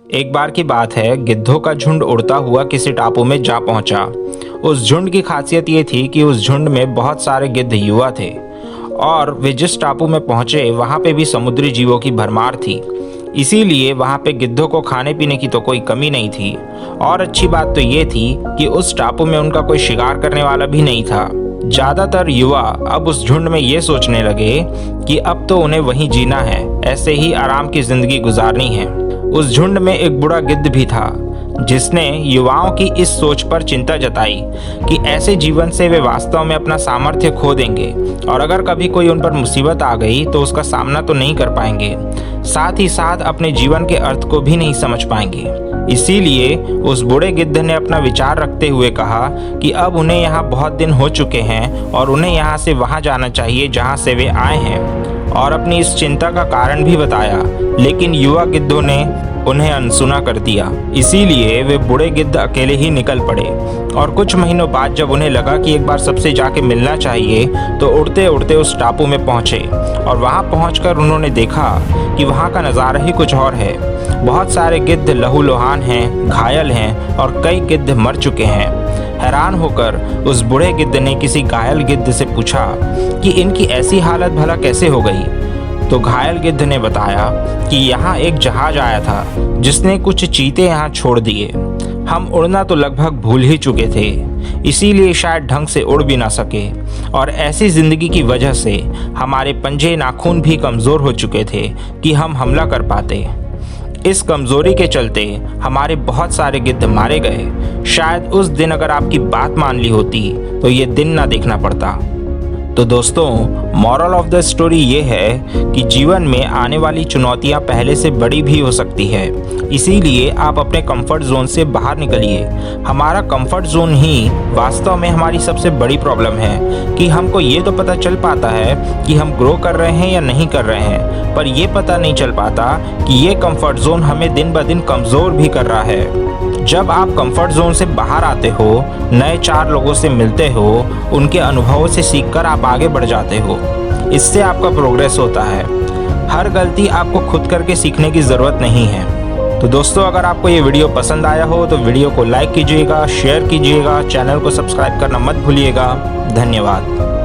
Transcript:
एक बार की बात है, गिद्धों का झुंड उड़ता हुआ किसी टापू में जा पहुंचा। उस झुंड की खासियत ये थी कि उस झुंड में बहुत सारे गिद्ध युवा थे और वे जिस टापू में पहुंचे वहां पे भी समुद्री जीवों की भरमार थी। इसीलिए वहां पे गिद्धों को खाने पीने की तो कोई कमी नहीं थी और अच्छी बात तो ये थी कि उस टापू में उनका कोई शिकार करने वाला भी नहीं था। ज्यादातर युवा अब उस झुंड में ये सोचने लगे कि अब तो उन्हें वहीं जीना है, ऐसे ही आराम की जिंदगी गुजारनी है। उस झुंड में एक बूढ़ा गिद्ध भी था जिसने युवाओं की इस सोच पर चिंता जताई कि ऐसे जीवन से वे वास्तव में अपना सामर्थ्य खो देंगे और अगर कभी कोई उन पर मुसीबत आ गई तो उसका सामना तो नहीं कर पाएंगे, साथ ही साथ अपने जीवन के अर्थ को भी नहीं समझ पाएंगे। इसीलिए उस बूढ़े गिद्ध ने अपना विचार रखते हुए कहा कि अब उन्हें यहाँ बहुत दिन हो चुके हैं और उन्हें यहाँ से वहाँ जाना चाहिए जहाँ से वे आए हैं, और अपनी इस चिंता का कारण भी बताया। लेकिन युवा गिद्धों ने उन्हें अनसुना कर दिया। इसीलिए वे बूढ़े गिद्ध अकेले ही निकल पड़े और कुछ महीनों बाद जब उन्हें लगा कि एक बार सबसे जाके मिलना चाहिए तो उड़ते उड़ते उस टापू में पहुंचे और वहां पहुंचकर उन्होंने देखा कि वहां का नज़ारा ही कुछ और है। बहुत सारे गिद्ध लहूलुहान हैं, घायल हैं और कई गिद्ध मर चुके हैं। हैरान होकर उस बूढ़े गिद्ध ने किसी घायल गिद्ध से पूछा कि इनकी ऐसी हालत भला कैसे हो गई। तो घायल गिद्ध ने बताया कि यहाँ एक जहाज आया था जिसने कुछ चीते यहाँ छोड़ दिए। हम उड़ना तो लगभग भूल ही चुके थे, इसीलिए शायद ढंग से उड़ भी ना सके और ऐसी जिंदगी की वजह से हमारे पंजे नाखून भी कमज़ोर हो चुके थे कि हम हमला कर पाते। इस कमज़ोरी के चलते हमारे बहुत सारे गिद्ध मारे गए। शायद उस दिन अगर आपकी बात मान ली होती तो ये दिन ना देखना पड़ता। तो दोस्तों, मॉरल ऑफ द स्टोरी ये है कि जीवन में आने वाली चुनौतियां पहले से बड़ी भी हो सकती है, इसीलिए आप अपने कंफर्ट जोन से बाहर निकलिए। हमारा कंफर्ट जोन ही वास्तव में हमारी सबसे बड़ी प्रॉब्लम है कि हमको ये तो पता चल पाता है कि हम ग्रो कर रहे हैं या नहीं कर रहे हैं, पर ये पता नहीं चल पाता कि ये कंफर्ट जोन हमें दिन ब दिन कमज़ोर भी कर रहा है। जब आप कंफर्ट जोन से बाहर आते हो, नए 4 लोगों से मिलते हो, उनके अनुभवों से सीखकर आप आगे बढ़ जाते हो। इससे आपका प्रोग्रेस होता है। हर गलती आपको खुद करके सीखने की ज़रूरत नहीं है। तो दोस्तों, अगर आपको ये वीडियो पसंद आया हो तो वीडियो को लाइक कीजिएगा, शेयर कीजिएगा, चैनल को सब्सक्राइब करना मत भूलिएगा। धन्यवाद।